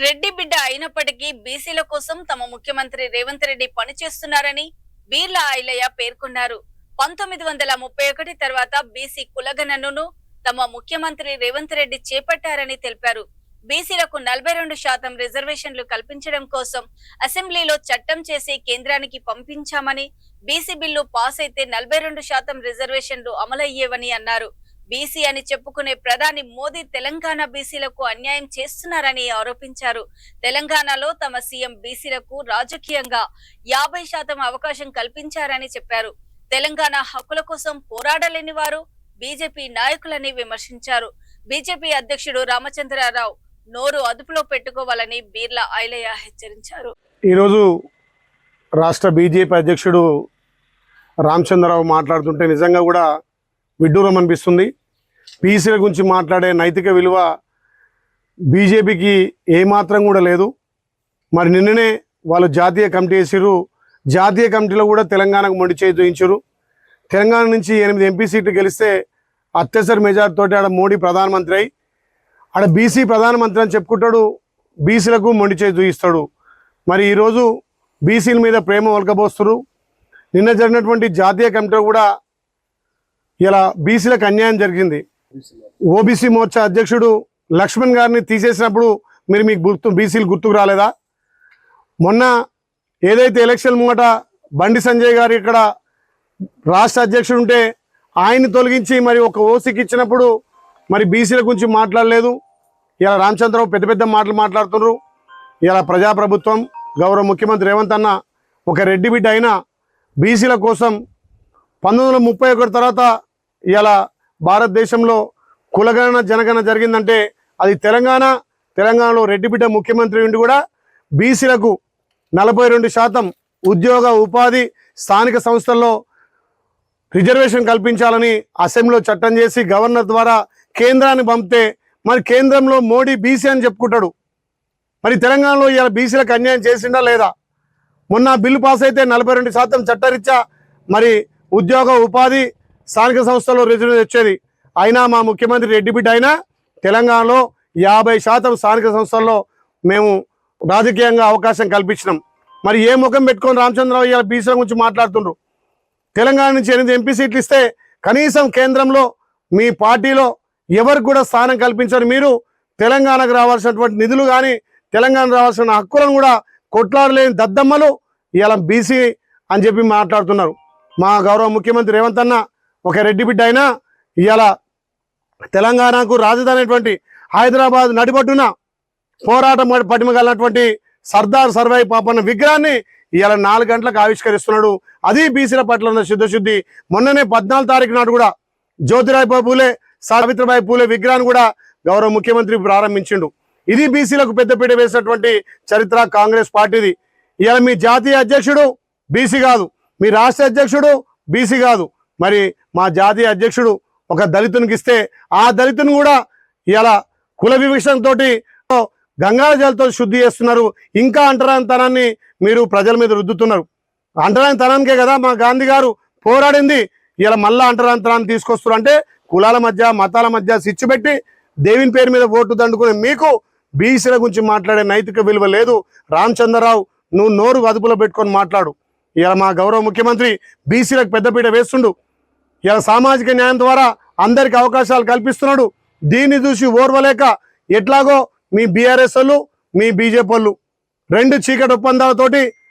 రెడ్డి బిడ్డ అయినప్పటికీ బీసీల కోసం తమ ముఖ్యమంత్రి రేవంత్ రెడ్డి పనిచేస్తున్నారని బీర్లా ఐలయ్య పేర్కొన్నారు. 1931 తర్వాత బీసీ కులగణనను తమ ముఖ్యమంత్రి రేవంత్ రెడ్డి చేపట్టారని తెలిపారు. బీసీలకు 42% రిజర్వేషన్లు కల్పించడం కోసం అసెంబ్లీలో చట్టం చేసి కేంద్రానికి పంపించామని, బీసీ బిల్లు పాస్ అయితే 42% రిజర్వేషన్లు అమలయ్యేవని అన్నారు. బీసీ అని చెప్పుకునే ప్రధాని మోదీ తెలంగాణ బీసీలకు అన్యాయం చేస్తున్నారని ఆరోపించారు. తెలంగాణలో తమ సీఎం బీసీలకు రాజకీయంగా 50% అవకాశం కల్పించారని చెప్పారు. తెలంగాణ హక్కుల కోసం పోరాడలేని వారు బీజేపీ నాయకులని విమర్శించారు. బీజేపీ అధ్యక్షుడు రామచంద్రరావు నోరు అదుపులో పెట్టుకోవాలని బీర్లా ఐలయ్య హెచ్చరించారు. ఈరోజు రాష్ట్ర బీజేపీ అధ్యక్షుడు రామచంద్రరావు మాట్లాడుతుంటే నిజంగా కూడా విడ్డూరం అనిపిస్తుంది. బీసీల గురించి మాట్లాడే నైతిక విలువ బీజేపీకి ఏమాత్రం కూడా లేదు. మరి నిన్ననే వాళ్ళు జాతీయ కమిటీ వేసారు. జాతీయ కమిటీలో కూడా తెలంగాణకు మొండి చేయి చూయించారు. తెలంగాణ నుంచి 8 ఎంపీ సీట్లు గెలిస్తే అత్యవసర మెజార్టీతో ఆడ మోడీ ప్రధానమంత్రి అయి ఆడ బీసీ ప్రధానమంత్రి అని చెప్పుకుంటాడు. బీసీలకు మొండి చేయి చూయిస్తాడు. మరి ఈరోజు బీసీల మీద ప్రేమ ఒలకబోస్తారు. నిన్న జరిగినటువంటి జాతీయ కమిటీలో కూడా ఇలా బీసీలకు అన్యాయం జరిగింది. ఓబీసీ మోర్చా అధ్యక్షుడు లక్ష్మణ్ గారిని తీసేసినప్పుడు మీకు బీసీలు గుర్తుకు రాలేదా? మొన్న ఏదైతే ఎలక్షన్ ముంగట బండి సంజయ్ గారు ఇక్కడ రాష్ట్ర అధ్యక్షుడు ఉంటే ఆయన్ని తొలగించి మరి ఒక ఓసీకి ఇచ్చినప్పుడు మరి బీసీల గురించి మాట్లాడలేదు. ఇలా రామచంద్రరావు పెద్ద పెద్ద మాటలు మాట్లాడుతున్నారు. ఇలా ప్రజాప్రభుత్వం గౌరవ ముఖ్యమంత్రి రేవంత్ అన్న ఒక రెడ్డి బిడ్డ అయినా బీసీల కోసం 1931 తర్వాత ఇలా భారతదేశంలో కులగణన జనగణన జరిగిందంటే అది తెలంగాణలో రెడ్డి బిడ్డ ముఖ్యమంత్రి ఉండి కూడా బీసీలకు 42% ఉద్యోగ ఉపాధి స్థానిక సంస్థల్లో రిజర్వేషన్ కల్పించాలని అసెంబ్లీలో చట్టం చేసి గవర్నర్ ద్వారా కేంద్రాన్ని పంపితే మరి కేంద్రంలో మోడీ బీసీ అని చెప్పుకుంటాడు. మరి తెలంగాణలో ఇలా బీసీలకు అన్యాయం చేసిండా లేదా? మొన్న బిల్లు పాస్ అయితే 42% చట్టరీత్యా మరి ఉద్యోగ ఉపాధి స్థానిక సంస్థల్లో రిజర్వేషన్ వచ్చేది. అయినా మా ముఖ్యమంత్రి రెడ్డి బిడ్డ అయినా తెలంగాణలో 50% స్థానిక సంస్థల్లో మేము రాజకీయంగా అవకాశం కల్పించినాం. మరి ఏ ముఖం పెట్టుకొని రామచంద్రరావు ఇలా బీసీల గురించి మాట్లాడుతుండ్రు? తెలంగాణ నుంచి 8 ఎంపీ సీట్లు ఇస్తే కనీసం కేంద్రంలో మీ పార్టీలో ఎవరికి కూడా స్థానం కల్పించని మీరు తెలంగాణకు రావాల్సినటువంటి నిధులు కానీ తెలంగాణ రావాల్సిన హక్కులను కూడా కొట్లాడలేని దద్దమ్మలు ఇలా బీసీ అని చెప్పి మాట్లాడుతున్నారు. మా గౌరవ ముఖ్యమంత్రి రేవంత్ అన్న ఒక రెడ్డి బిడ్డ అయినా ఇవాళ తెలంగాణకు రాజధాని అయినటువంటి హైదరాబాద్ నడిబొడ్డున పోరాటం పటిమగలిగినటువంటి సర్దార్ సర్వై పాపన్న విగ్రహాన్ని ఇవాళ 4 గంటలకు ఆవిష్కరిస్తున్నాడు. అది బీసీల పట్ల ఉన్న శుద్ధశుద్ధి. మొన్ననే 14 తారీఖు నాడు కూడా జ్యోతిరావు పూలే సావిత్రిబాయి పూలే విగ్రహాన్ని కూడా గౌరవ ముఖ్యమంత్రి ప్రారంభించిండు. ఇది బీసీలకు పెద్దపీట వేసినటువంటి చరిత్ర కాంగ్రెస్ పార్టీది. ఇవాళ మీ జాతీయ అధ్యక్షుడు బీసీ కాదు, మీ రాష్ట్ర అధ్యక్షుడు బీసీ కాదు, మరి మా జాతీయ అధ్యక్షుడు ఒక దళితునికి ఇస్తే ఆ దళితుని కూడా ఇవాళ కుల వివక్షణతో గంగాల జలతో శుద్ధి చేస్తున్నారు. ఇంకా అంటరానితనాన్ని మీరు ప్రజల మీద రుద్దుతున్నారు. అంటరానితనానికే కదా మా గాంధీ గారు పోరాడింది. ఇలా మళ్ళా అంటరానితనాన్ని తీసుకొస్తారు అంటే కులాల మధ్య మతాల మధ్య సిచ్చు పెట్టి దేవుని పేరు మీద ఓటు దండుకునే మీకు బీసీల గురించి మాట్లాడే నైతిక విలువ లేదు. రామచంద్రరావు నువ్వు నోరు అదుపులో పెట్టుకొని మాట్లాడు. ఇలా మా గౌరవ ముఖ్యమంత్రి బీసీలకు పెద్దపీట వేస్తుండు. ఇలా సామాజిక న్యాయం ద్వారా అందరికి అవకాశాలు కల్పిస్తున్నాడు. దీన్ని చూసి ఓర్వలేక ఎట్లాగో మీ బీఆర్ఎస్ వాళ్ళు మీ బీజేపీ వాళ్ళు 2 చీకటి ఒప్పందాలతోటి